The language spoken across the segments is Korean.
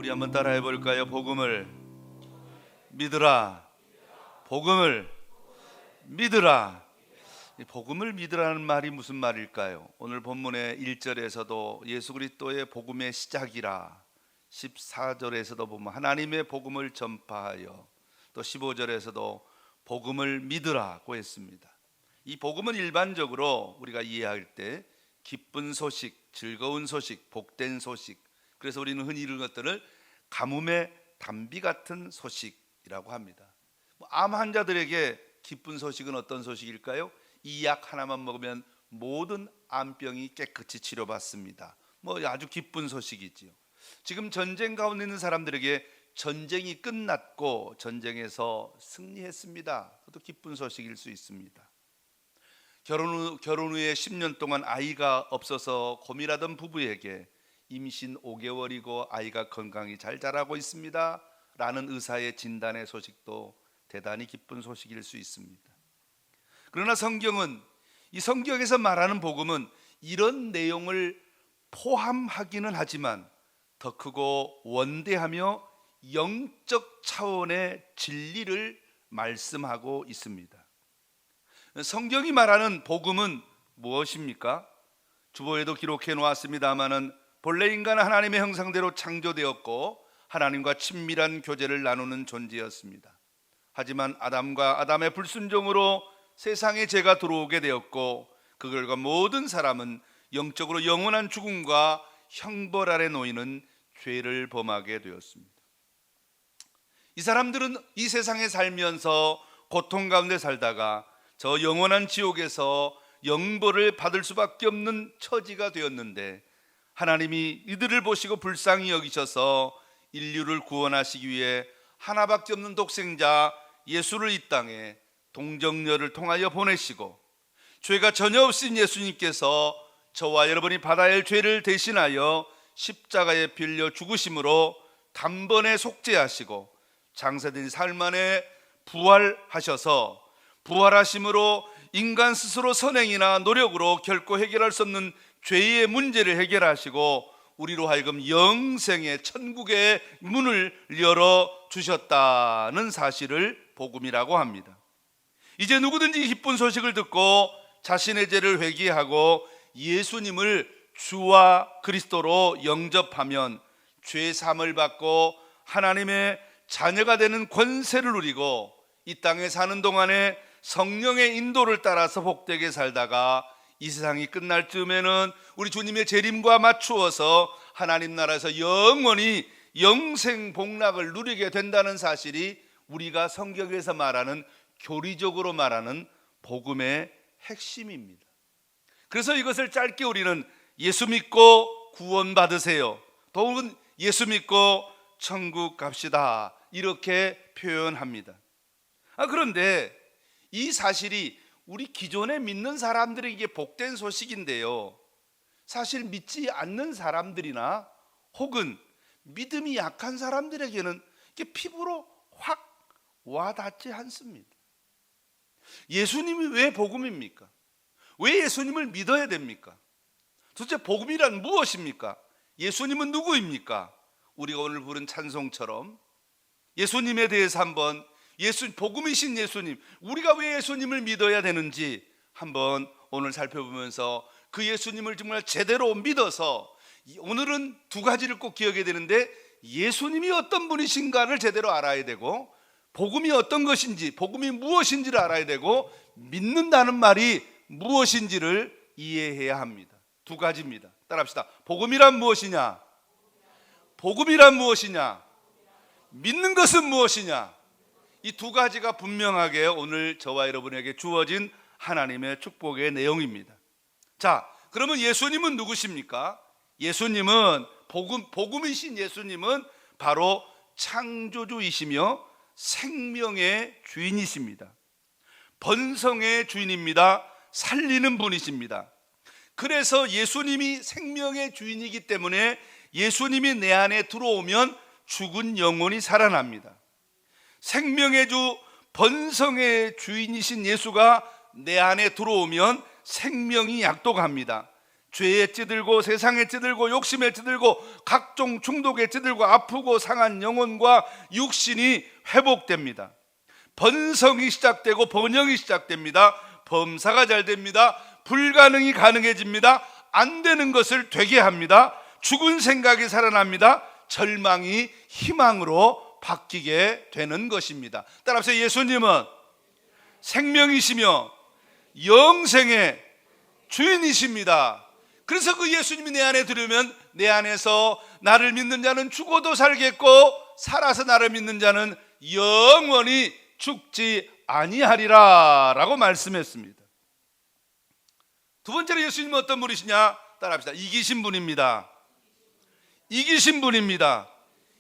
우리 한번 따라해 볼까요? 복음을 믿으라. 복음을 믿으라. 이 복음을 믿으라는 말이 무슨 말일까요? 오늘 본문의 1절에서도 예수 그리스도의 복음의 시작이라, 14절에서도 보면 하나님의 복음을 전파하여, 또 15절에서도 복음을 믿으라고 했습니다. 이 복음은 일반적으로 우리가 이해할 때 기쁜 소식, 즐거운 소식, 복된 소식, 그래서 우리는 흔히 이런 것들을 가뭄의 단비 같은 소식이라고 합니다. 암 환자들에게 기쁜 소식은 어떤 소식일까요? 이 약 하나만 먹으면 모든 암병이 깨끗이 치료받습니다. 아주 기쁜 소식이지요. 지금 전쟁 가운데 있는 사람들에게 전쟁이 끝났고 전쟁에서 승리했습니다. 그것도 기쁜 소식일 수 있습니다. 결혼 후에 10년 동안 아이가 없어서 고민하던 부부에게 임신 5개월이고 아이가 건강히 잘 자라고 있습니다 라는 의사의 진단의 소식도 대단히 기쁜 소식일 수 있습니다. 그러나 성경은, 이 성경에서 말하는 복음은 이런 내용을 포함하기는 하지만 더 크고 원대하며 영적 차원의 진리를 말씀하고 있습니다. 성경이 말하는 복음은 무엇입니까? 주보에도 기록해 놓았습니다마는 본래 인간은 하나님의 형상대로 창조되었고 하나님과 친밀한 교제를 나누는 존재였습니다. 하지만 아담과 아담의 불순종으로 세상에 죄가 들어오게 되었고 그 결과 모든 사람은 영적으로 영원한 죽음과 형벌 아래 놓이는 죄를 범하게 되었습니다. 이 사람들은 이 세상에 살면서 고통 가운데 살다가 저 영원한 지옥에서 영벌을 받을 수밖에 없는 처지가 되었는데, 하나님이 이들을 보시고 불쌍히 여기셔서 인류를 구원하시기 위해 하나밖에 없는 독생자 예수를 이 땅에 동정녀를 통하여 보내시고, 죄가 전혀 없으신 예수님께서 저와 여러분이 받아야 할 죄를 대신하여 십자가에 빌려 죽으심으로 단번에 속죄하시고 장사된 삶 안에 부활하셔서, 부활하심으로 인간 스스로 선행이나 노력으로 결코 해결할 수 없는 죄의 문제를 해결하시고 우리로 하여금 영생의 천국의 문을 열어주셨다는 사실을 복음이라고 합니다. 이제 누구든지 기쁜 소식을 듣고 자신의 죄를 회개하고 예수님을 주와 그리스도로 영접하면 죄 사함을 받고 하나님의 자녀가 되는 권세를 누리고 이 땅에 사는 동안에 성령의 인도를 따라서 복되게 살다가 이 세상이 끝날 즈음에는 우리 주님의 재림과 맞추어서 하나님 나라에서 영원히 영생 복락을 누리게 된다는 사실이 우리가 성경에서 말하는, 교리적으로 말하는 복음의 핵심입니다. 그래서 이것을 짧게 우리는 예수 믿고 구원 받으세요, 더욱은 예수 믿고 천국 갑시다, 이렇게 표현합니다. 그런데 이 사실이 우리 기존에 믿는 사람들에게 복된 소식인데요, 사실 믿지 않는 사람들이나 혹은 믿음이 약한 사람들에게는 이게 피부로 확 와닿지 않습니다. 예수님이 왜 복음입니까? 왜 예수님을 믿어야 됩니까? 도대체 복음이란 무엇입니까? 예수님은 누구입니까? 우리가 오늘 부른 찬송처럼 예수님에 대해서 한번, 복음이신 예수님, 우리가 왜 예수님을 믿어야 되는지 한번 오늘 살펴보면서 그 예수님을 정말 제대로 믿어서, 오늘은 두 가지를 꼭 기억해야 되는데, 예수님이 어떤 분이신가를 제대로 알아야 되고, 복음이 어떤 것인지, 복음이 무엇인지를 알아야 되고, 믿는다는 말이 무엇인지를 이해해야 합니다. 두 가지입니다. 따라합시다. 복음이란 무엇이냐? 복음이란 무엇이냐? 믿는 것은 무엇이냐? 이 두 가지가 분명하게 오늘 저와 여러분에게 주어진 하나님의 축복의 내용입니다. 자, 그러면 예수님은 누구십니까? 예수님은, 복음이신 예수님은 바로 창조주이시며 생명의 주인이십니다. 번성의 주인입니다. 살리는 분이십니다. 그래서 예수님이 생명의 주인이기 때문에 예수님이 내 안에 들어오면 죽은 영혼이 살아납니다. 생명의 주, 번성의 주인이신 예수가 내 안에 들어오면 생명이 약독합니다. 죄에 찌들고 세상에 찌들고 욕심에 찌들고 각종 중독에 찌들고 아프고 상한 영혼과 육신이 회복됩니다. 번성이 시작되고 번영이 시작됩니다. 범사가 잘 됩니다. 불가능이 가능해집니다. 안 되는 것을 되게 합니다. 죽은 생각이 살아납니다. 절망이 희망으로 바뀌게 되는 것입니다. 따라서 예수님은 생명이시며 영생의 주인이십니다. 그래서 그 예수님이 내 안에 들으면 내 안에서 나를 믿는 자는 죽어도 살겠고 살아서 나를 믿는 자는 영원히 죽지 아니하리라 라고 말씀했습니다. 두 번째로 예수님은 어떤 분이시냐? 따라합시다. 이기신 분입니다. 이기신 분입니다.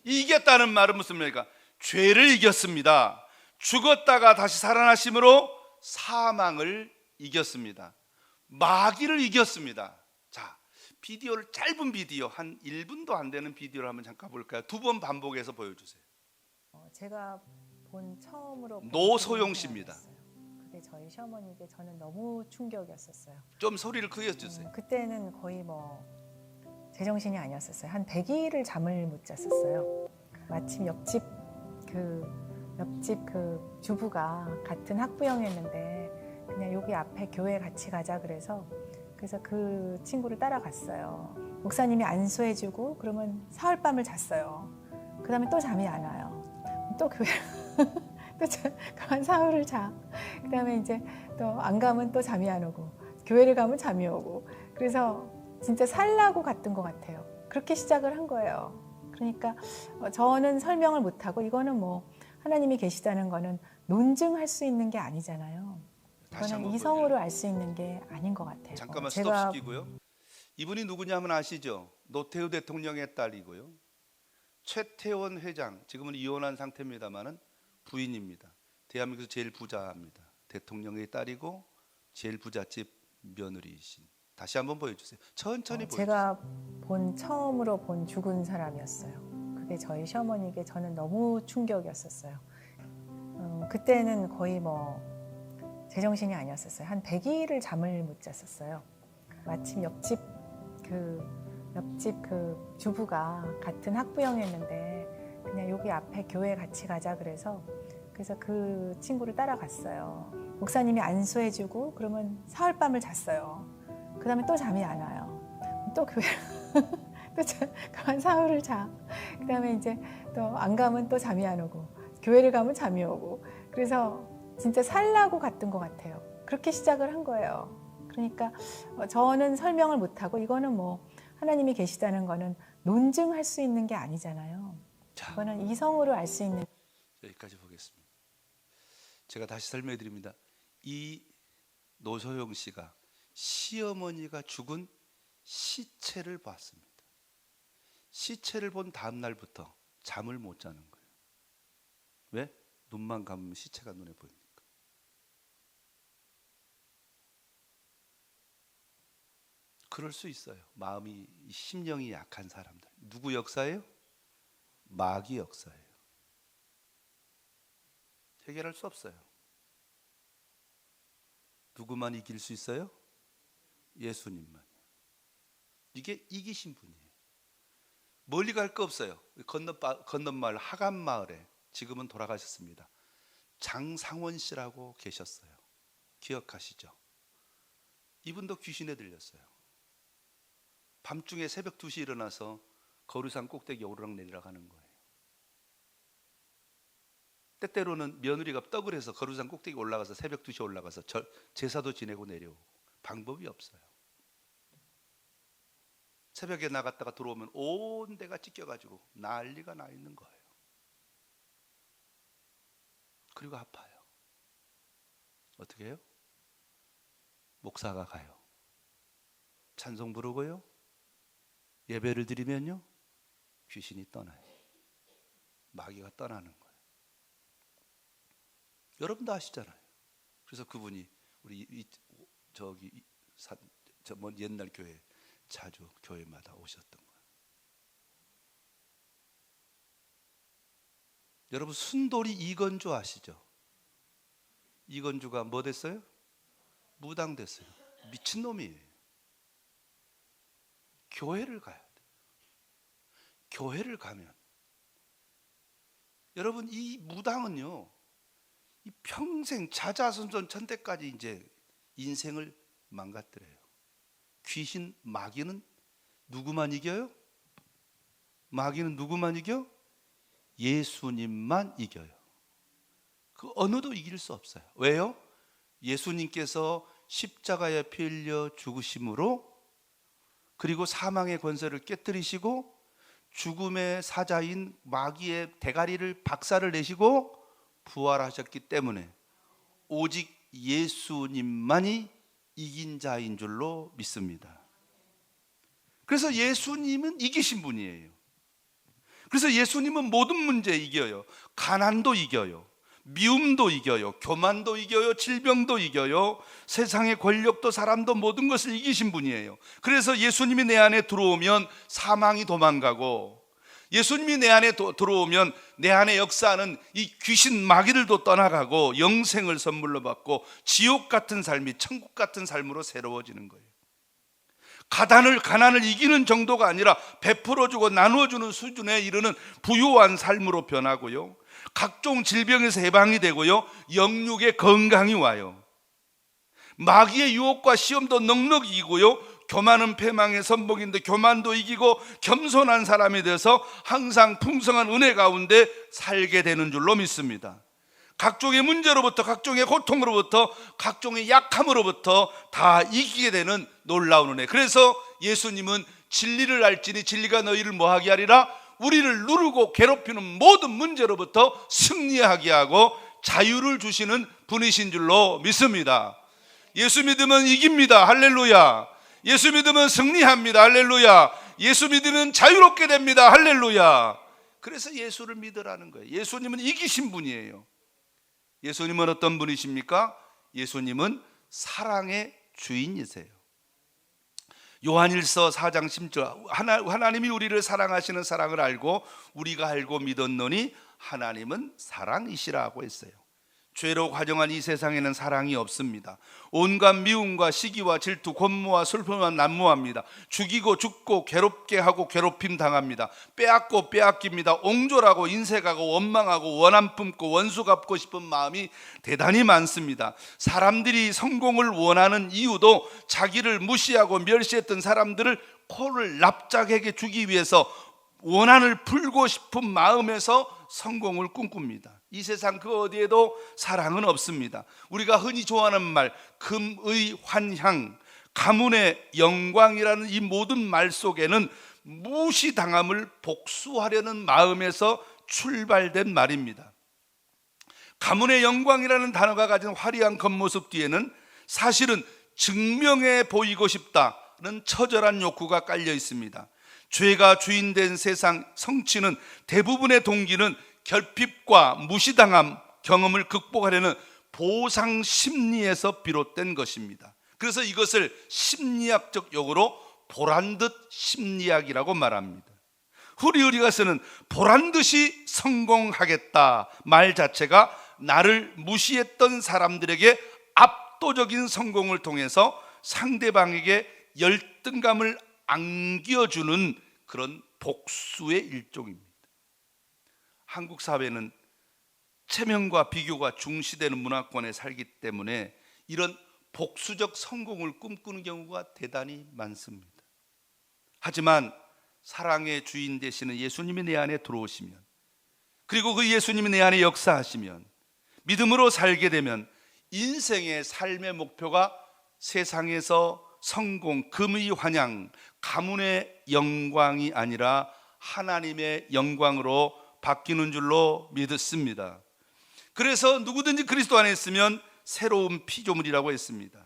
이겼다는 말은 무슨 말입니까? 죄를 이겼습니다. 죽었다가 다시 살아나심으로 사망을 이겼습니다. 마귀를 이겼습니다. 자, 비디오를 짧은 비디오 한 1분도 안 되는 비디오를 한번 잠깐 볼까요? 두 번 반복해서 보여주세요. 제가 처음으로 노소영 씨입니다. 그게 저희 시어머니에게 저는 너무 충격이었었어요. 좀 소리를 크게 해주세요. 그때는 거의 제정신이 아니었었어요. 한 100일을 잠을 못 잤었어요. 마침 옆집 그 주부가 같은 학부형이었는데 그냥 여기 앞에 교회 같이 가자 그래서 그 친구를 따라갔어요. 목사님이 안수해주고 그러면 사흘밤을 잤어요. 그 다음에 또 잠이 안 와요. 또 교회 또 사흘을 자. 그 다음에 이제 또 안 가면 또 잠이 안 오고 교회를 가면 잠이 오고 그래서 진짜 살라고 갔던 것 같아요. 그렇게 시작을 한 거예요. 그러니까 저는 설명을 못하고 이거는 하나님이 계시다는 거는 논증할 수 있는 게 아니잖아요. 이거는 이성으로 알 수 있는 게 아닌 것 같아요. 잠깐만 스톱시키고요. 이분이 누구냐면 아시죠? 노태우 대통령의 딸이고요. 최태원 회장, 지금은 이혼한 상태입니다만은 부인입니다. 대한민국에서 제일 부자입니다. 대통령의 딸이고 제일 부잣집 며느리이신. 다시 한번 보여주세요. 천천히 보여주세요. 제가 처음으로 본 죽은 사람이었어요. 그게 저희 시어머니에게 저는 너무 충격이었었어요. 그때는 거의 제정신이 아니었었어요. 한 100일을 잠을 못 잤었어요. 마침 옆집 그 주부가 같은 학부형이었는데 그냥 여기 앞에 교회 같이 가자 그래서 그 친구를 따라갔어요. 목사님이 안수해주고 그러면 사흘밤을 잤어요. 그 다음에 또 잠이 안 와요. 또 교회 또 사흘을 자. 그 다음에 이제 또 안 가면 또 잠이 안 오고 교회를 가면 잠이 오고 그래서 진짜 살라고 갔던 것 같아요. 그렇게 시작을 한 거예요. 그러니까 저는 설명을 못하고 이거는 하나님이 계시다는 거는 논증할 수 있는 게 아니잖아요. 이거는 이성으로 알 수 있는. 여기까지 보겠습니다. 제가 다시 설명해 드립니다. 이 노소영 씨가 시어머니가 죽은 시체를 봤습니다. 시체를 본 다음 날부터 잠을 못 자는 거예요. 왜? 눈만 감으면 시체가 눈에 보입니까? 그럴 수 있어요. 마음이 심령이 약한 사람들. 누구 역사예요? 마귀 역사예요. 해결할 수 없어요. 누구만 이길 수 있어요? 예수님만요. 이게 이기신 분이에요. 멀리 갈 거 없어요. 건너마을 하간마을에 지금은 돌아가셨습니다. 장상원 씨라고 계셨어요. 기억하시죠? 이분도 귀신에 들렸어요. 밤중에 새벽 2시에 일어나서 거루산 꼭대기 오르락내리락 하는 거예요. 때때로는 며느리가 떡을 해서 거루산 꼭대기 올라가서 새벽 2시에 올라가서 제사도 지내고 내려오고. 방법이 없어요. 새벽에 나갔다가 들어오면 온 데가 찢겨가지고 난리가 나 있는 거예요. 그리고 아파요. 어떻게 해요? 목사가 가요. 찬송 부르고요. 예배를 드리면요. 귀신이 떠나요. 마귀가 떠나는 거예요. 여러분도 아시잖아요. 그래서 그분이 우리 먼 옛날 교회 자주 교회마다 오셨던 거예요. 여러분 순돌이 이건주 아시죠? 이건주가 뭐 됐어요? 무당됐어요. 미친놈이에요. 교회를 가야 돼요. 교회를 가면 여러분, 이 무당은요, 이 평생 자자손손 천대까지 이제 인생을 망가뜨려요. 귀신, 마귀는 누구만 이겨요? 마귀는 누구만 이겨? 예수님만 이겨요. 그 어느도 이길 수 없어요. 왜요? 예수님께서 십자가에 피 흘려 죽으심으로, 그리고 사망의 권세를 깨뜨리시고 죽음의 사자인 마귀의 대가리를 박살을 내시고 부활하셨기 때문에 오직 예수님만이 이긴 자인 줄로 믿습니다. 그래서 예수님은 이기신 분이에요. 그래서 예수님은 모든 문제 이겨요. 가난도 이겨요, 미움도 이겨요, 교만도 이겨요, 질병도 이겨요, 세상의 권력도 사람도 모든 것을 이기신 분이에요. 그래서 예수님이 내 안에 들어오면 사망이 도망가고, 예수님이 내 안에 들어오면 내 안에 역사하는 이 귀신 마귀들도 떠나가고 영생을 선물로 받고 지옥 같은 삶이 천국 같은 삶으로 새로워지는 거예요. 가난을 이기는 정도가 아니라 베풀어주고 나누어주는 수준에 이르는 부유한 삶으로 변하고요, 각종 질병에서 해방이 되고요, 영육의 건강이 와요. 마귀의 유혹과 시험도 넉넉히 이기고요, 교만은 패망의 선봉인데 교만도 이기고 겸손한 사람이 돼서 항상 풍성한 은혜 가운데 살게 되는 줄로 믿습니다. 각종의 문제로부터, 각종의 고통으로부터, 각종의 약함으로부터 다 이기게 되는 놀라운 은혜. 그래서 예수님은 진리를 알지니 진리가 너희를 뭐하게 하리라? 우리를 누르고 괴롭히는 모든 문제로부터 승리하게 하고 자유를 주시는 분이신 줄로 믿습니다. 예수 믿으면 이깁니다. 할렐루야. 예수 믿으면 승리합니다. 할렐루야. 예수 믿으면 자유롭게 됩니다. 할렐루야. 그래서 예수를 믿으라는 거예요. 예수님은 이기신 분이에요. 예수님은 어떤 분이십니까? 예수님은 사랑의 주인이세요. 요한일서 4장 10절, 하나님이 우리를 사랑하시는 사랑을 알고 우리가 알고 믿었노니 하나님은 사랑이시라고 했어요. 죄로 과정한 이 세상에는 사랑이 없습니다. 온갖 미움과 시기와 질투, 권모와 슬픔만 난무합니다. 죽이고 죽고 괴롭게 하고 괴롭힘 당합니다. 빼앗고 빼앗깁니다. 옹졸하고 인색하고 원망하고 원한 품고 원수 갚고 싶은 마음이 대단히 많습니다. 사람들이 성공을 원하는 이유도 자기를 무시하고 멸시했던 사람들을 코를 납작하게 주기 위해서 원한을 풀고 싶은 마음에서 성공을 꿈꿉니다. 이 세상 그 어디에도 사랑은 없습니다. 우리가 흔히 좋아하는 말, 금의 환향, 가문의 영광이라는 이 모든 말 속에는 무시당함을 복수하려는 마음에서 출발된 말입니다. 가문의 영광이라는 단어가 가진 화려한 겉모습 뒤에는 사실은 증명해 보이고 싶다는 처절한 욕구가 깔려 있습니다. 죄가 주인된 세상 성취는 대부분의 동기는 결핍과 무시당함 경험을 극복하려는 보상 심리에서 비롯된 것입니다. 그래서 이것을 심리학적 용어로 보란듯 심리학이라고 말합니다. 후리우리가 쓰는 보란듯이 성공하겠다 말 자체가 나를 무시했던 사람들에게 압도적인 성공을 통해서 상대방에게 열등감을 안겨주는 그런 복수의 일종입니다. 한국 사회는 체면과 비교가 중시되는 문화권에 살기 때문에 이런 복수적 성공을 꿈꾸는 경우가 대단히 많습니다. 하지만 사랑의 주인 되시는 예수님이 내 안에 들어오시면, 그리고 그 예수님이 내 안에 역사하시면, 믿음으로 살게 되면 인생의 삶의 목표가 세상에서 성공, 금의 환향, 가문의 영광이 아니라 하나님의 영광으로 바뀌는 줄로 믿습니다. 그래서 누구든지 그리스도 안에 있으면 새로운 피조물이라고 했습니다.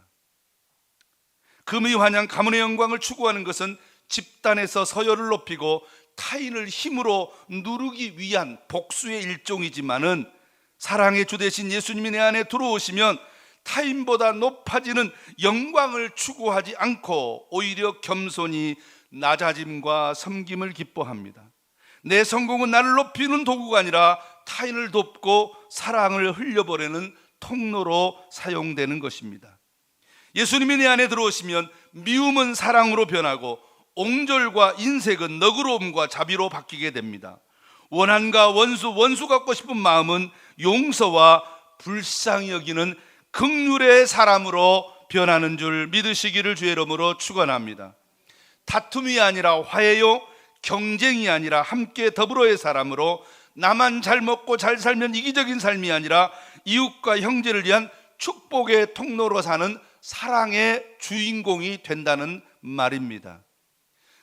금의 환향, 가문의 영광을 추구하는 것은 집단에서 서열을 높이고 타인을 힘으로 누르기 위한 복수의 일종이지만은, 사랑의 주 되신 예수님이 내 안에 들어오시면 타인보다 높아지는 영광을 추구하지 않고 오히려 겸손히 낮아짐과 섬김을 기뻐합니다. 내 성공은 나를 높이는 도구가 아니라 타인을 돕고 사랑을 흘려보내는 통로로 사용되는 것입니다. 예수님이 내 안에 들어오시면 미움은 사랑으로 변하고 옹졸과 인색은 너그러움과 자비로 바뀌게 됩니다. 원한과 원수 갖고 싶은 마음은 용서와 불쌍히 여기는 긍휼의 사람으로 변하는 줄 믿으시기를 주의 이름으로 축원합니다. 다툼이 아니라 화해요, 경쟁이 아니라 함께 더불어의 사람으로 나만 잘 먹고 잘 살면 이기적인 삶이 아니라 이웃과 형제를 위한 축복의 통로로 사는 사랑의 주인공이 된다는 말입니다.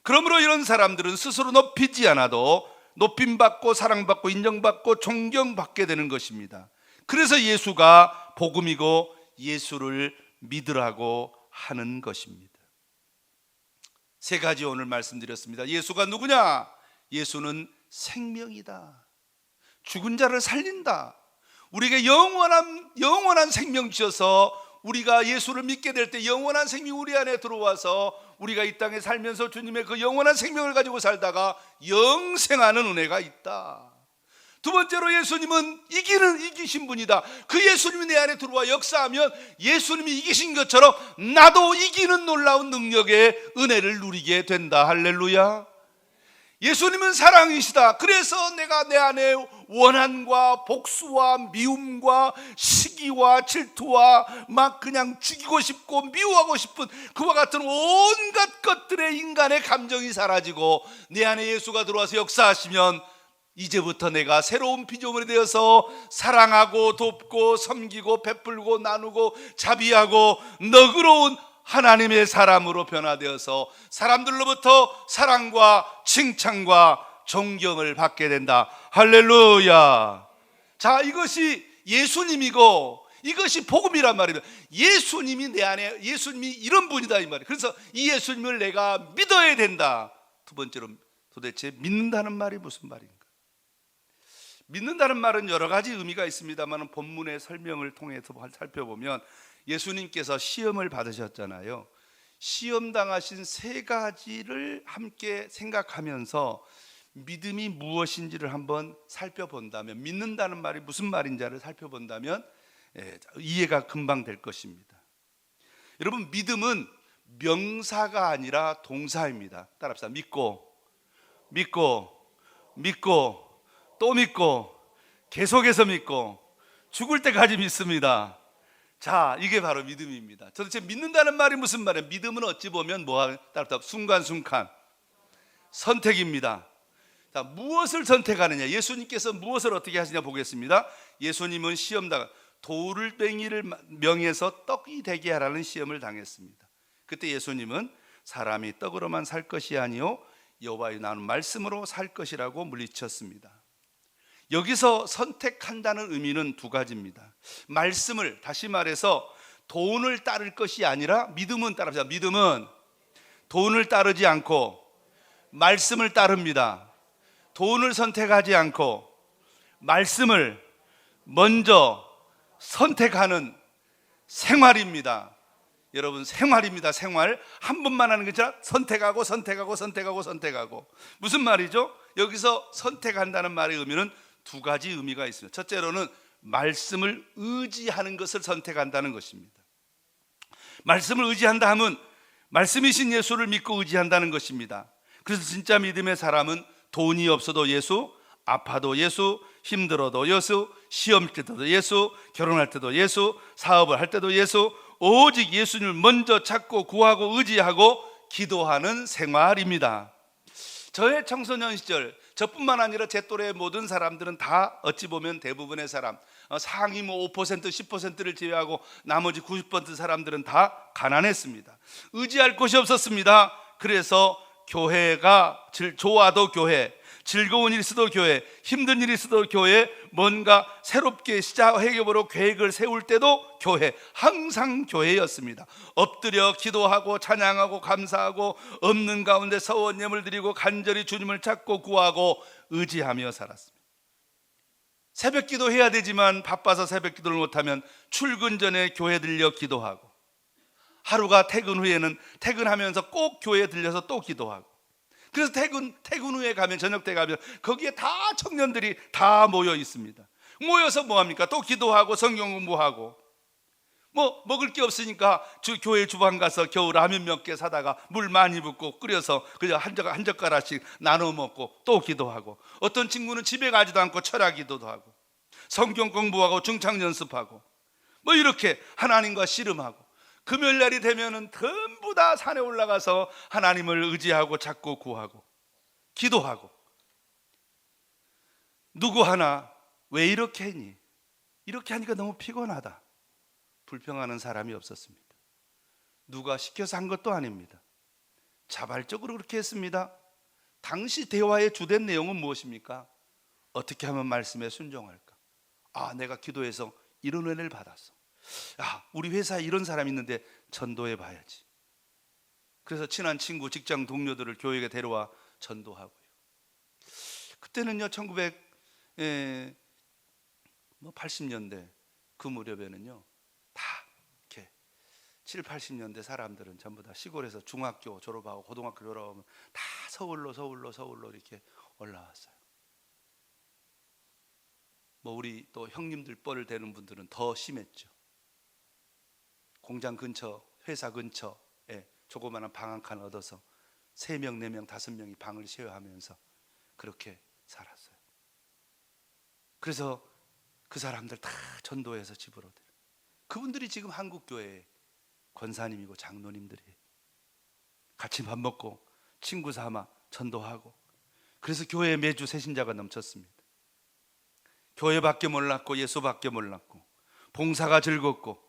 그러므로 이런 사람들은 스스로 높이지 않아도 높임받고 사랑받고 인정받고 존경받게 되는 것입니다. 그래서 예수가 복음이고 예수를 믿으라고 하는 것입니다. 세 가지 오늘 말씀드렸습니다. 예수가 누구냐? 예수는 생명이다. 죽은 자를 살린다. 우리에게 영원한 생명 주셔서 우리가 예수를 믿게 될 때 영원한 생명이 우리 안에 들어와서 우리가 이 땅에 살면서 주님의 그 영원한 생명을 가지고 살다가 영생하는 은혜가 있다. 두 번째로 예수님은 이기신 분이다. 그 예수님이 내 안에 들어와 역사하면 예수님이 이기신 것처럼 나도 이기는 놀라운 능력의 은혜를 누리게 된다. 할렐루야. 예수님은 사랑이시다. 그래서 내가 내 안에 원한과 복수와 미움과 시기와 질투와 막 그냥 죽이고 싶고 미워하고 싶은 그와 같은 온갖 것들의 인간의 감정이 사라지고 내 안에 예수가 들어와서 역사하시면 이제부터 내가 새로운 피조물이 되어서 사랑하고 돕고 섬기고 베풀고 나누고 자비하고 너그러운 하나님의 사람으로 변화되어서 사람들로부터 사랑과 칭찬과 존경을 받게 된다. 할렐루야. 자, 이것이 예수님이고 이것이 복음이란 말입니다. 예수님이 내 안에, 예수님이 이런 분이다 이 말이에요. 그래서 이 예수님을 내가 믿어야 된다. 두 번째로 도대체 믿는다는 말이 무슨 말인가? 믿는다는 말은 여러 가지 의미가 있습니다만 본문의 설명을 통해서 살펴보면 예수님께서 시험을 받으셨잖아요. 시험 당하신 세 가지를 함께 생각하면서 믿음이 무엇인지를 한번 살펴본다면, 믿는다는 말이 무슨 말인지를 살펴본다면 이해가 금방 될 것입니다. 여러분, 믿음은 명사가 아니라 동사입니다. 따라합시다. 믿고 또 믿고 계속해서 믿고 죽을 때까지 믿습니다. 자, 이게 바로 믿음입니다. 도대체 믿는다는 말이 무슨 말이에요? 믿음은 어찌 보면 따라 순간순간 선택입니다. 자, 무엇을 선택하느냐? 예수님께서 무엇을 어떻게 하시냐 보겠습니다. 예수님은 돌뱅이를 명해서 떡이 되게 하라는 시험을 당했습니다. 그때 예수님은 사람이 떡으로만 살 것이 아니요 여호와의 나는 말씀으로 살 것이라고 물리쳤습니다. 여기서 선택한다는 의미는 두 가지입니다. 말씀을, 다시 말해서 돈을 따를 것이 아니라 믿음은 따릅니다. 믿음은 돈을 따르지 않고 말씀을 따릅니다. 돈을 선택하지 않고 말씀을 먼저 선택하는 생활입니다. 여러분, 생활입니다. 생활. 한 번만 하는 게 아니라 선택하고 무슨 말이죠? 여기서 선택한다는 말의 의미는 두 가지 의미가 있습니다. 첫째로는 말씀을 의지하는 것을 선택한다는 것입니다. 말씀을 의지한다 하면 말씀이신 예수를 믿고 의지한다는 것입니다. 그래서 진짜 믿음의 사람은 돈이 없어도 예수, 아파도 예수, 힘들어도 예수, 시험 때도 예수, 결혼할 때도 예수, 사업을 할 때도 예수, 오직 예수님을 먼저 찾고 구하고 의지하고 기도하는 생활입니다. 저의 청소년 시절, 저뿐만 아니라 제 또래의 모든 사람들은 다 어찌 보면 대부분의 사람, 상위 5%, 10%를 제외하고 나머지 90% 사람들은 다 가난했습니다. 의지할 곳이 없었습니다. 그래서 교회가 좋아도 교회, 즐거운 일이 있어도 교회, 힘든 일이 있어도 교회, 뭔가 새롭게 시작해보려 계획을 세울 때도 교회, 항상 교회였습니다. 엎드려 기도하고 찬양하고 감사하고 없는 가운데 서원 예물 드리고 간절히 주님을 찾고 구하고 의지하며 살았습니다. 새벽 기도 해야 되지만 바빠서 새벽 기도를 못하면 출근 전에 교회 들려 기도하고, 하루가 퇴근 후에는 퇴근하면서 꼭 교회에 들려서 또 기도하고, 그래서 퇴근 후에 가면, 저녁 때 가면 거기에 다 청년들이 다 모여 있습니다. 모여서 뭐합니까? 또 기도하고 성경 공부하고 뭐 먹을 게 없으니까 교회 주방 가서 겨우 라면 몇 개 사다가 물 많이 붓고 끓여서 그냥 한 젓가락씩 나눠 먹고 또 기도하고, 어떤 친구는 집에 가지도 않고 철야 기도도 하고 성경 공부하고 중창 연습하고 뭐 이렇게 하나님과 씨름하고, 금요일날이 되면은 전부 다 산에 올라가서 하나님을 의지하고 찾고 구하고 기도하고. 누구 하나 왜 이렇게 했니? 이렇게 하니까 너무 피곤하다, 불평하는 사람이 없었습니다. 누가 시켜서 한 것도 아닙니다. 자발적으로 그렇게 했습니다. 당시 대화의 주된 내용은 무엇입니까? 어떻게 하면 말씀에 순종할까? 아, 내가 기도해서 이런 은혜를 받았어. 야, 우리 회사에 이런 사람이 있는데 전도해 봐야지. 그래서 친한 친구, 직장 동료들을 교회에 데려와 전도하고요. 그때는요, 1980년대 그 무렵에는요, 다 이렇게 7, 80년대 사람들은 전부 다 시골에서 중학교 졸업하고 고등학교 졸업하면 다 서울로 이렇게 올라왔어요. 뭐 우리 또 형님들 뻘을 대는 분들은 더 심했죠. 공장 근처, 회사 근처에 조그마한 방 한 칸 얻어서 3명, 4명, 5명이 방을 쉐어하면서 그렇게 살았어요. 그래서 그 사람들 다 전도해서 집으로 데려. 그분들이 지금 한국교회의 권사님이고 장로님들이에요. 같이 밥 먹고 친구 삼아 전도하고. 그래서 교회에 매주 새신자가 넘쳤습니다. 교회밖에 몰랐고 예수밖에 몰랐고 봉사가 즐겁고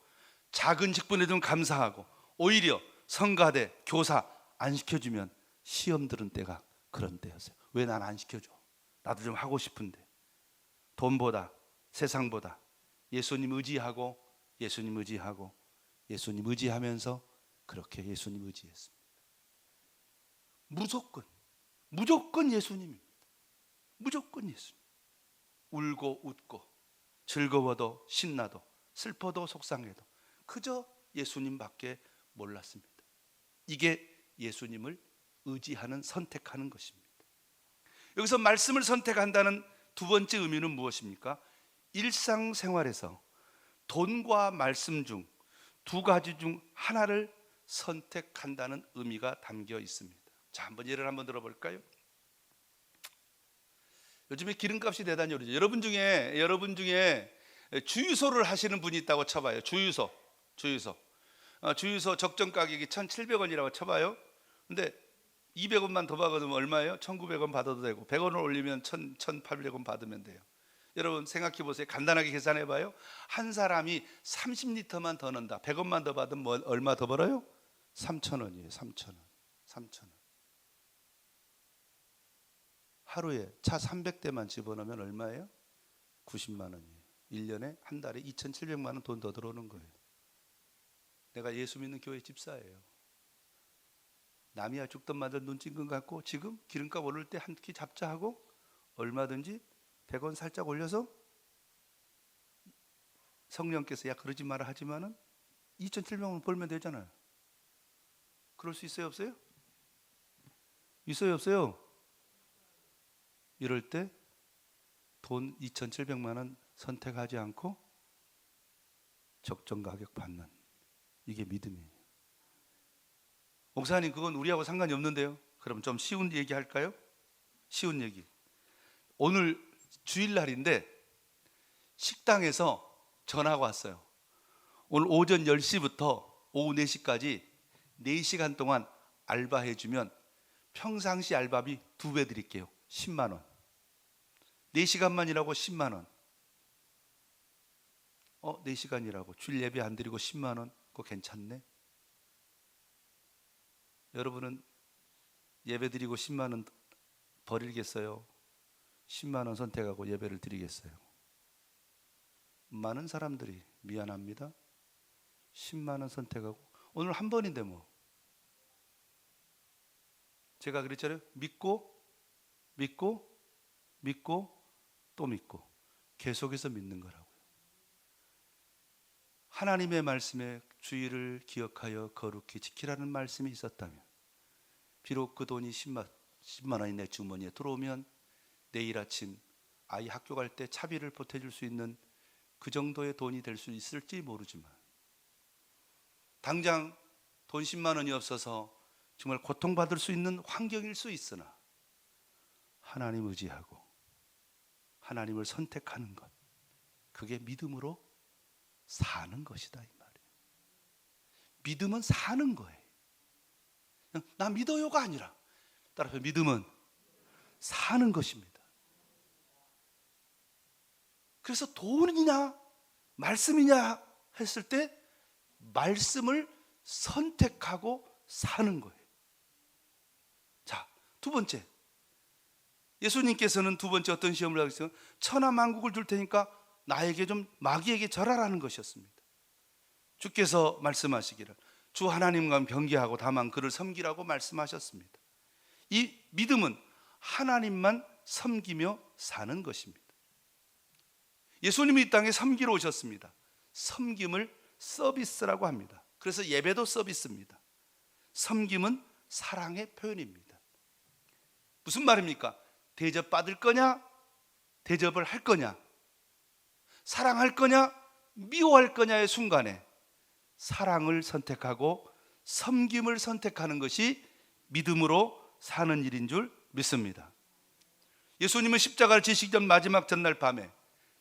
작은 직분에 좀 감사하고, 오히려 성가대, 교사 안 시켜주면 시험 들은 때가 그런 때였어요. 왜 난 안 시켜줘? 나도 좀 하고 싶은데. 돈보다, 세상보다 예수님 의지하고 예수님 의지하면서 그렇게 예수님 의지했습니다. 무조건 예수님입니다. 무조건 예수님. 울고 웃고 즐거워도 신나도 슬퍼도 속상해도 그저 예수님밖에 몰랐습니다. 이게 예수님을 의지하는, 선택하는 것입니다. 여기서 말씀을 선택한다는 두 번째 의미는 무엇입니까? 일상생활에서 돈과 말씀 중 두 가지 중 하나를 선택한다는 의미가 담겨 있습니다. 자, 한번 예를 한번 들어볼까요? 요즘에 기름값이 대단히 오르죠. 여러분 중에 주유소를 하시는 분이 있다고 쳐봐요. 주유소 적정 가격이 1,700원이라고 쳐봐요. 근데 200원만 더 받으면 얼마예요? 1,900원 받아도 되고 100원을 올리면 1,800원 받으면 돼요. 여러분 생각해 보세요. 간단하게 계산해 봐요. 한 사람이 30리터만 더 넣는다. 100원만 더 받으면 얼마 더 벌어요? 3,000원이에요. 3,000원. 하루에 차 300대만 집어넣으면 얼마예요? 90만 원이에요. 1년에 한 달에 2,700만 원 돈 더 들어오는 거예요. 내가 예수 믿는 교회 집사예요. 남이야 죽던 마들 눈 찡근 갖고 지금 기름값 오를 때 한 끼 잡자 하고 얼마든지 100원 살짝 올려서, 성령께서 야 그러지 마라 하지만은 2,700원 벌면 되잖아요. 그럴 수 있어요, 없어요? 있어요, 없어요? 이럴 때 돈 2,700만 원 선택하지 않고 적정 가격 받는, 이게 믿음이에요. 목사님 그건 우리하고 상관이 없는데요. 그럼 좀 쉬운 얘기 할까요? 쉬운 얘기. 오늘 주일날인데 식당에서 전화가 왔어요. 오늘 오전 10시부터 오후 4시까지 4시간 동안 알바해주면 평상시 알바비 2배 드릴게요. 10만 원. 4시간만 일하고 10만 원. 4시간 일하고 주일 예배 안 드리고 10만 원? 그거 괜찮네. 여러분은 예배 드리고 10만 원 버리겠어요? 10만 원 선택하고 예배를 드리겠어요? 많은 사람들이 미안합니다. 10만 원 선택하고, 오늘 한 번인데 뭐. 제가 그랬잖아요. 믿고 또 믿고 계속해서 믿는 거라고요. 하나님의 말씀에 주의를 기억하여 거룩히 지키라는 말씀이 있었다면, 비록 그 돈이 10만 원이 내 주머니에 들어오면 내일 아침 아이 학교 갈 때 차비를 보태줄 수 있는 그 정도의 돈이 될 수 있을지 모르지만, 당장 돈 10만 원이 없어서 정말 고통받을 수 있는 환경일 수 있으나 하나님 의지하고 하나님을 선택하는 것, 그게 믿음으로 사는 것이다 이 말이에요. 믿음은 사는 거예요. 그냥 나 믿어요가 아니라 따라서 믿음은 사는 것입니다. 그래서 돈이냐 말씀이냐 했을 때 말씀을 선택하고 사는 거예요. 자, 두 번째, 예수님께서는 두 번째 어떤 시험을 하셨어요? 천하 만국을 줄 테니까 나에게 좀 마귀에게 절하라는 것이었습니다. 주께서 말씀하시기를 주 하나님과 경계하고 다만 그를 섬기라고 말씀하셨습니다. 이 믿음은 하나님만 섬기며 사는 것입니다. 예수님이 이 땅에 섬기러 오셨습니다. 섬김을 서비스라고 합니다. 그래서 예배도 서비스입니다. 섬김은 사랑의 표현입니다. 무슨 말입니까? 대접받을 거냐? 대접을 할 거냐? 사랑할 거냐? 미워할 거냐의 순간에 사랑을 선택하고 섬김을 선택하는 것이 믿음으로 사는 일인 줄 믿습니다. 예수님은 십자가를 지시기 전 마지막 전날 밤에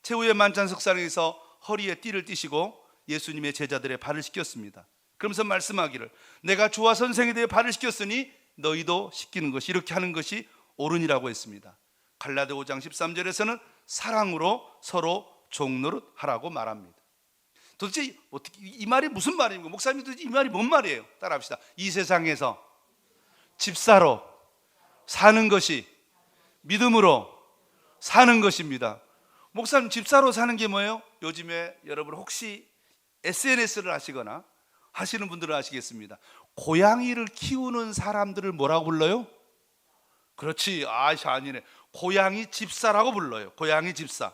최후의 만찬석상에서 허리에 띠를 띠시고 예수님의 제자들의 발을 씻겼습니다. 그러면서 말씀하기를 내가 주와 선생에 대해 발을 씻겼으니 너희도 씻기는 것이, 이렇게 하는 것이 옳으니라고 했습니다. 갈라디아 5장 13절에서는 사랑으로 서로 종노릇 하라고 말합니다. 도대체 어떻게 이 말이 무슨 말입니까? 목사님, 도대체 이 말이 뭔 말이에요? 따라합시다. 이 세상에서 집사로 사는 것이 믿음으로 사는 것입니다. 목사님, 집사로 사는 게 뭐예요? 요즘에 여러분 혹시 SNS를 하시거나 하시는 분들은 아시겠습니다. 고양이를 키우는 사람들을 뭐라고 불러요? 그렇지, 아니네. 고양이 집사라고 불러요. 고양이 집사.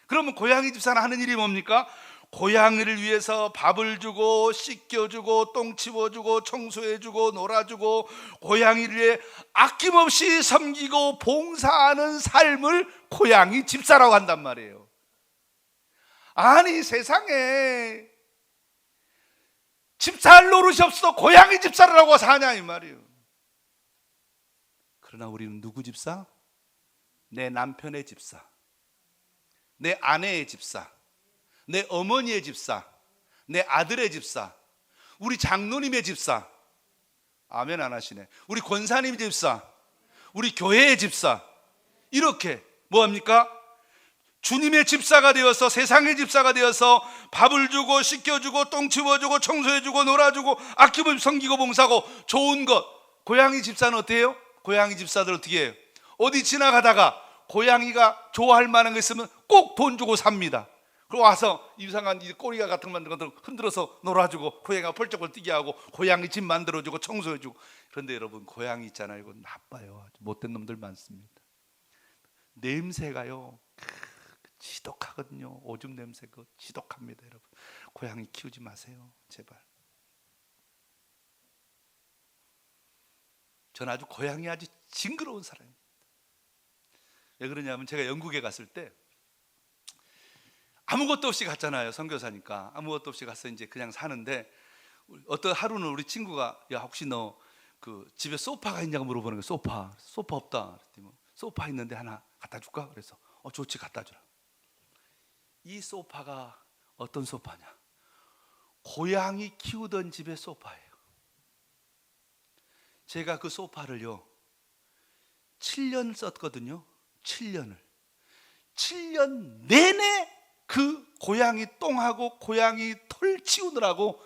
그러면 고양이 집사는 하는 일이 뭡니까? 고양이를 위해서 밥을 주고 씻겨주고 똥 치워주고 청소해주고 놀아주고 고양이를 위해 아낌없이 섬기고 봉사하는 삶을 고양이 집사라고 한단 말이에요. 아니, 세상에 집사할 노릇이 없어 고양이 집사라고 사냐 이 말이에요. 그러나 우리는 누구 집사? 내 남편의 집사, 내 아내의 집사, 내 어머니의 집사, 내 아들의 집사, 우리 장로님의 집사. 아멘 안 하시네. 우리 권사님의 집사, 우리 교회의 집사. 이렇게 뭐합니까? 주님의 집사가 되어서, 세상의 집사가 되어서 밥을 주고 씻겨주고 똥 치워주고 청소해주고 놀아주고 아낌없이 섬기고 봉사하고 좋은 것. 고양이 집사는 어때요? 고양이 집사들 어떻게 해요? 어디 지나가다가 고양이가 좋아할 만한 거 있으면 꼭 돈 주고 삽니다. 그리고 와서 이상한 꼬리가 같은 것들 흔들어서 놀아주고 고양이가 펄쩍을 뛰게 하고 고양이 집 만들어주고 청소해주고. 그런데 여러분, 고양이 있잖아요, 이거 나빠요. 못된 놈들 많습니다. 냄새가요 지독하거든요. 오줌 냄새 그 지독합니다. 여러분, 고양이 키우지 마세요, 제발. 저는 아주 고양이 아주 징그러운 사람입니다. 왜 그러냐면 제가 영국에 갔을 때 아무것도 없이 갔잖아요. 선교사니까 아무것도 없이 가서 이제 그냥 사는데 어떤 하루는 우리 친구가 야, 혹시 너 그 집에 소파가 있냐고 물어보는 거예요. 소파 없다. 그랬더니 뭐, 소파 있는데 하나 갖다 줄까? 그래서 좋지, 갖다 주라. 이 소파가 어떤 소파냐? 고양이 키우던 집의 소파예요. 제가 그 소파를요 7년 썼거든요. 7년 내내 그 고양이 똥하고 고양이 털 치우느라고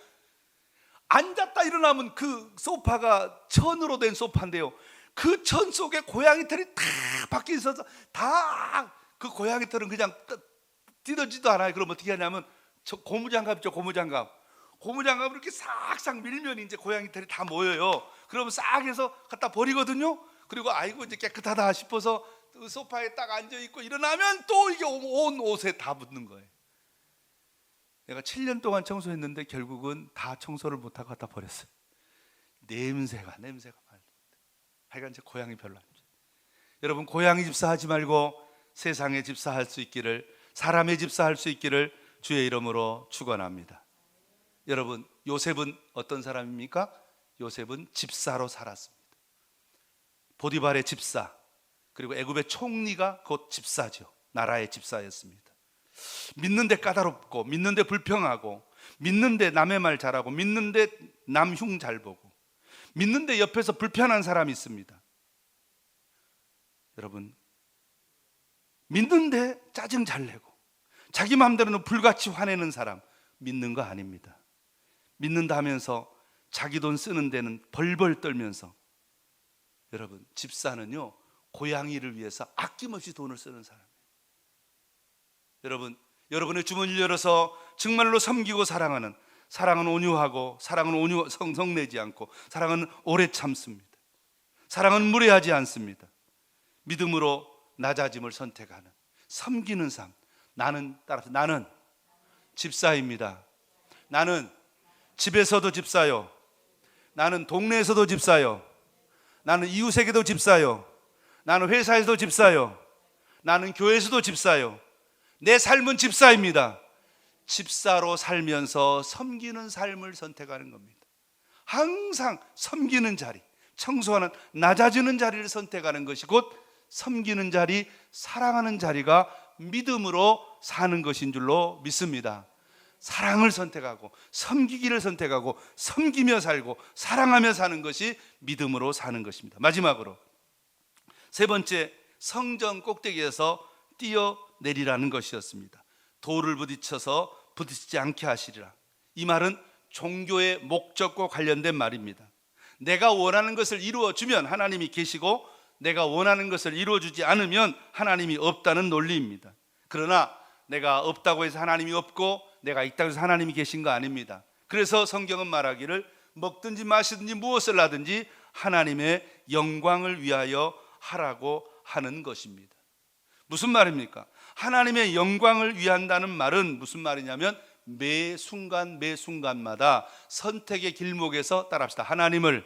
앉았다 일어나면 그 소파가 천으로 된 소파인데요, 그 천 속에 고양이 털이 다 박혀 있어서 다 그 고양이 털은 그냥 뜯어지도 않아요. 그럼 어떻게 하냐면 저 고무장갑 있죠, 고무장갑을 이렇게 싹싹 밀면 이제 고양이 털이 다 모여요. 그러면 싹 해서 갖다 버리거든요. 그리고 아이고 이제 깨끗하다 싶어서 그 소파에 딱 앉아 있고 일어나면 또 이게 온 옷에 다 묻는 거예요. 내가 7년 동안 청소했는데 결국은 다 청소를 못하고 갖다 버렸어요. 냄새가 말도. 하여간 제 고양이 별로 안 좋아요. 여러분, 고양이 집사 하지 말고 세상의 집사 할 수 있기를, 사람의 집사 할 수 있기를 주의 이름으로 축원합니다. 여러분, 요셉은 어떤 사람입니까? 요셉은 집사로 살았습니다. 보디발의 집사, 그리고 애굽의 총리가 곧 집사죠. 나라의 집사였습니다. 믿는데 까다롭고, 믿는데 불평하고, 믿는데 남의 말 잘하고, 믿는데 남 흉 잘 보고, 믿는데 옆에서 불편한 사람이 있습니다. 여러분, 믿는데 짜증 잘 내고 자기 마음대로는 불같이 화내는 사람 믿는 거 아닙니다. 믿는다 하면서 자기 돈 쓰는 데는 벌벌 떨면서, 여러분, 집사는요 고양이를 위해서 아낌없이 돈을 쓰는 사람이에요. 여러분, 여러분의 주머니를 열어서 정말로 섬기고 사랑하는, 사랑은 온유하고, 사랑은 성내지 않고, 사랑은 오래 참습니다. 사랑은 무례하지 않습니다. 믿음으로 낮아짐을 선택하는, 섬기는 삶. 따라서 나는 집사입니다. 나는 집에서도 집사요, 나는 동네에서도 집사요, 나는 이웃에게도 집사요, 나는 회사에서도 집사요, 나는 교회에서도 집사요. 내 삶은 집사입니다. 집사로 살면서 섬기는 삶을 선택하는 겁니다. 항상 섬기는 자리, 청소하는, 낮아지는 자리를 선택하는 것이 곧 섬기는 자리, 사랑하는 자리가 믿음으로 사는 것인 줄로 믿습니다. 사랑을 선택하고, 섬기기를 선택하고, 섬기며 살고 사랑하며 사는 것이 믿음으로 사는 것입니다. 마지막으로 세 번째, 성전 꼭대기에서 뛰어내리라는 것이었습니다. 돌을 부딪히지 않게 하시리라. 이 말은 종교의 목적과 관련된 말입니다. 내가 원하는 것을 이루어주면 하나님이 계시고, 내가 원하는 것을 이루어주지 않으면 하나님이 없다는 논리입니다. 그러나 내가 없다고 해서 하나님이 없고, 내가 있다고 해서 하나님이 계신 거 아닙니다. 그래서 성경은 말하기를 먹든지 마시든지 무엇을 하든지 하나님의 영광을 위하여 하라고 하는 것입니다. 무슨 말입니까? 하나님의 영광을 위한다는 말은 무슨 말이냐면, 매 순간 매 순간마다 선택의 길목에서, 따라합시다, 하나님을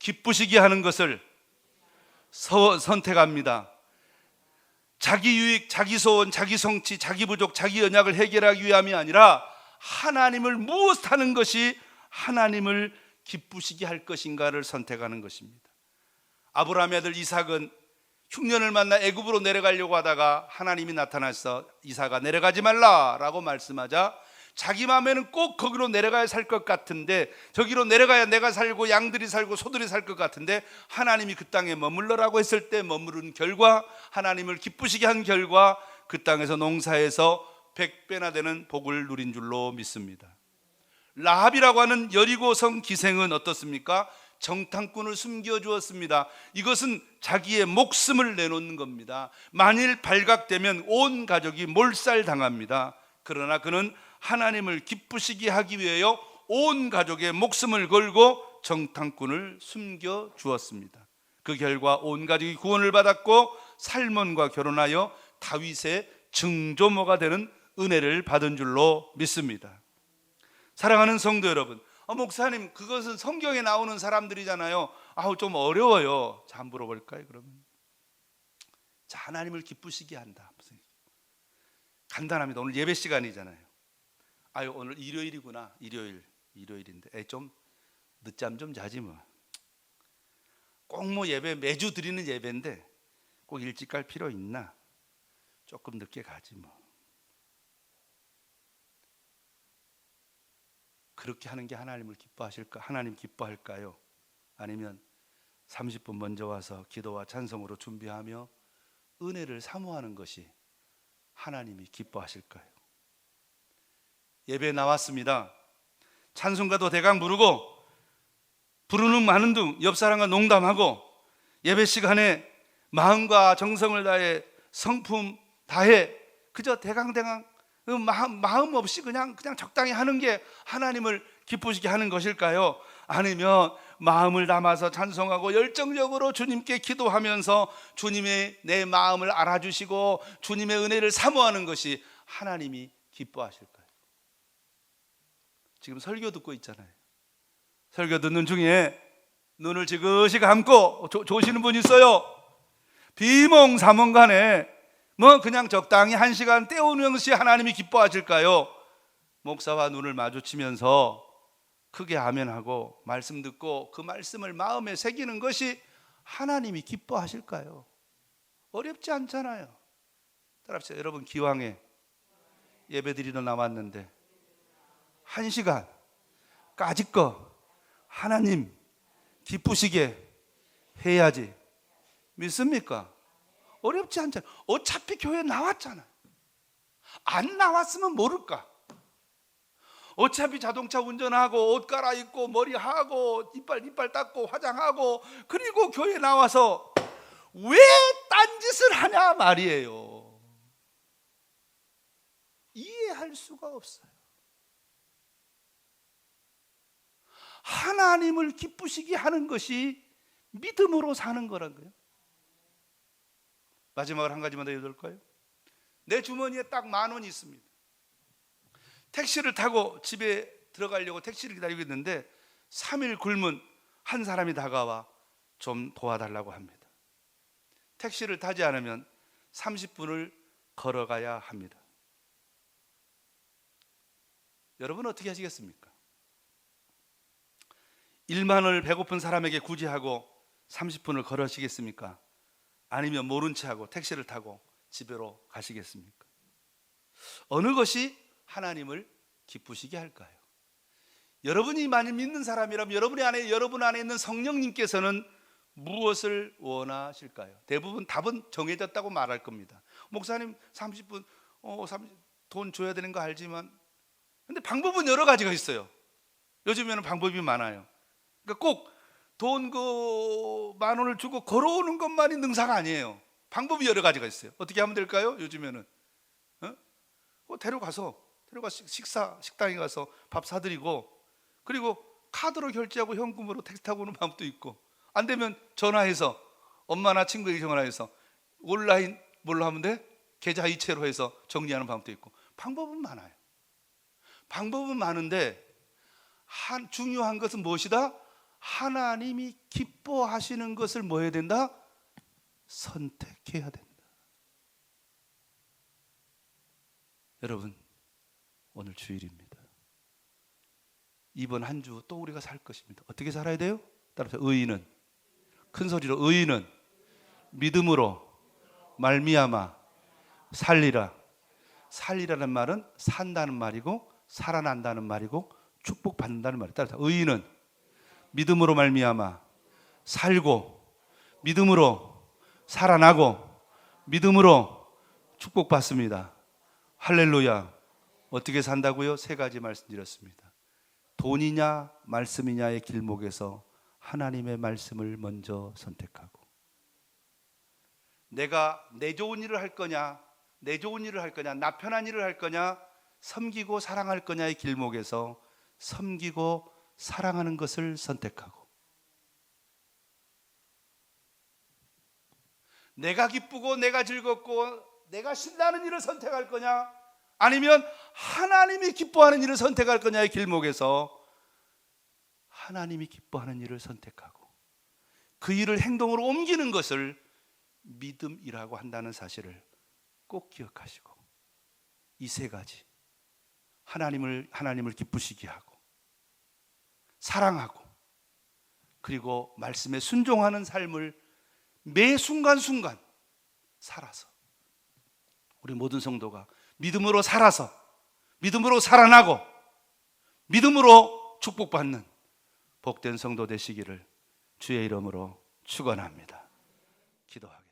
기쁘시게 하는 것을 선택합니다. 자기 유익, 자기 소원, 자기 성취, 자기 부족, 자기 언약을 해결하기 위함이 아니라 하나님을 무엇하는 것이 하나님을 기쁘시게 할 것인가를 선택하는 것입니다. 아브라함의 아들 이삭은 흉년을 만나 애굽으로 내려가려고 하다가 하나님이 나타나서 이삭아 내려가지 말라라고 말씀하자, 자기 마음에는 꼭 거기로 내려가야 살 것 같은데, 저기로 내려가야 내가 살고 양들이 살고 소들이 살 것 같은데, 하나님이 그 땅에 머물러라고 했을 때 머무른 결과, 하나님을 기쁘시게 한 결과 그 땅에서 농사해서 100배나 되는 복을 누린 줄로 믿습니다. 라합이라고 하는 여리고성 기생은 어떻습니까? 정탐꾼을 숨겨주었습니다. 이것은 자기의 목숨을 내놓는 겁니다. 만일 발각되면 온 가족이 몰살당합니다. 그러나 그는 하나님을 기쁘시게 하기 위하여 온 가족의 목숨을 걸고 정탐꾼을 숨겨주었습니다. 그 결과 온 가족이 구원을 받았고, 살몬과 결혼하여 다윗의 증조모가 되는 은혜를 받은 줄로 믿습니다. 사랑하는 성도 여러분, 목사님, 그것은 성경에 나오는 사람들이잖아요. 좀 어려워요. 자, 한번 물어볼까요? 그러면 자, 하나님을 기쁘시게 한다. 간단합니다. 오늘 예배 시간이잖아요. 오늘 일요일이구나. 일요일인데 좀 늦잠 좀 자지 뭐. 꼭 예배 매주 드리는 예배인데 꼭 일찍 갈 필요 있나? 조금 늦게 가지 뭐. 그렇게 하는 게 하나님을 기뻐하실까? 하나님 기뻐할까요? 아니면 30분 먼저 와서 기도와 찬송으로 준비하며 은혜를 사모하는 것이 하나님이 기뻐하실까요? 예배에 나왔습니다. 찬송가도 대강 부르고, 부르는 많은 둥 옆 사람과 농담하고, 예배 시간에 마음과 정성을 다해 성품 다해 그저 대강대강 마음 없이 그냥 적당히 하는 게 하나님을 기쁘시게 하는 것일까요? 아니면 마음을 담아서 찬송하고 열정적으로 주님께 기도하면서 주님의 내 마음을 알아주시고 주님의 은혜를 사모하는 것이 하나님이 기뻐하실까요? 지금 설교 듣고 있잖아요. 설교 듣는 중에 눈을 지그시 감고 조시는 분 있어요. 비몽사몽간에 그냥 적당히 1시간 때우는 것이 하나님이 기뻐하실까요? 목사와 눈을 마주치면서 크게 아멘하고 말씀 듣고 그 말씀을 마음에 새기는 것이 하나님이 기뻐하실까요? 어렵지 않잖아요. 따라합시다. 여러분, 기왕에 예배드리러 나왔는데 1시간 까짓거 하나님 기쁘시게 해야지. 믿습니까? 어렵지 않잖아요. 어차피 교회 나왔잖아요. 안 나왔으면 모를까? 어차피 자동차 운전하고 옷 갈아입고 머리하고 이빨 닦고 화장하고 그리고 교회 나와서 왜 딴짓을 하냐 말이에요. 이해할 수가 없어요. 하나님을 기쁘시게 하는 것이 믿음으로 사는 거란 거예요. 마지막으로 한 가지만 더 해줄까요? 내 주머니에 딱 10,000원이 있습니다. 택시를 타고 집에 들어가려고 택시를 기다리고 있는데 3일 굶은 한 사람이 다가와 좀 도와달라고 합니다. 택시를 타지 않으면 30분을 걸어가야 합니다. 여러분 어떻게 하시겠습니까? 1만원을 배고픈 사람에게 굳이 하고 30분을 걸으시겠습니까? 아니면 모른 채 하고 택시를 타고 집으로 가시겠습니까? 어느 것이 하나님을 기쁘시게 할까요? 여러분이 만일 믿는 사람이라면 여러분 안에 있는 성령님께서는 무엇을 원하실까요? 대부분 답은 정해졌다고 말할 겁니다. 목사님 30분 돈 줘야 되는 거 알지만 근데 방법은 여러 가지가 있어요. 요즘에는 방법이 많아요. 그러니까 꼭 돈 10,000원을 주고 걸어오는 것만이 능사가 아니에요. 방법이 여러 가지가 있어요. 어떻게 하면 될까요? 요즘에는 데려가서 식당에 가서 밥 사드리고 그리고 카드로 결제하고 현금으로 택시 타고 오는 방법도 있고 안 되면 전화해서 엄마나 친구에게 전화해서 온라인 뭘로 하면 돼? 계좌 이체로 해서 정리하는 방법도 있고 방법은 많아요. 방법은 많은데 중요한 것은 무엇이다? 하나님이 기뻐하시는 것을 뭐 해야 된다? 선택해야 된다. 여러분 오늘 주일입니다. 이번 한 주 또 우리가 살 것입니다. 어떻게 살아야 돼요? 따라서 의인은 큰 소리로 의인은 믿음으로 말미암아 살리라. 살리라는 말은 산다는 말이고 살아난다는 말이고 축복받는다는 말이에요. 따라서 의인은 믿음으로 말미암아 살고 믿음으로 살아나고 믿음으로 축복받습니다. 할렐루야. 어떻게 산다고요? 3가지 말씀드렸습니다. 돈이냐 말씀이냐의 길목에서 하나님의 말씀을 먼저 선택하고 내가 내 좋은 일을 할 거냐 나 편한 일을 할 거냐 섬기고 사랑할 거냐의 길목에서 섬기고 사랑하는 것을 선택하고 내가 기쁘고 내가 즐겁고 내가 신나는 일을 선택할 거냐 아니면 하나님이 기뻐하는 일을 선택할 거냐의 길목에서 하나님이 기뻐하는 일을 선택하고 그 일을 행동으로 옮기는 것을 믿음이라고 한다는 사실을 꼭 기억하시고 이 3가지 하나님을 기쁘시게 하고 사랑하고 그리고 말씀에 순종하는 삶을 매 순간순간 살아서 우리 모든 성도가 믿음으로 살아서 믿음으로 살아나고 믿음으로 축복받는 복된 성도 되시기를 주의 이름으로 축원합니다. 기도하겠습니다.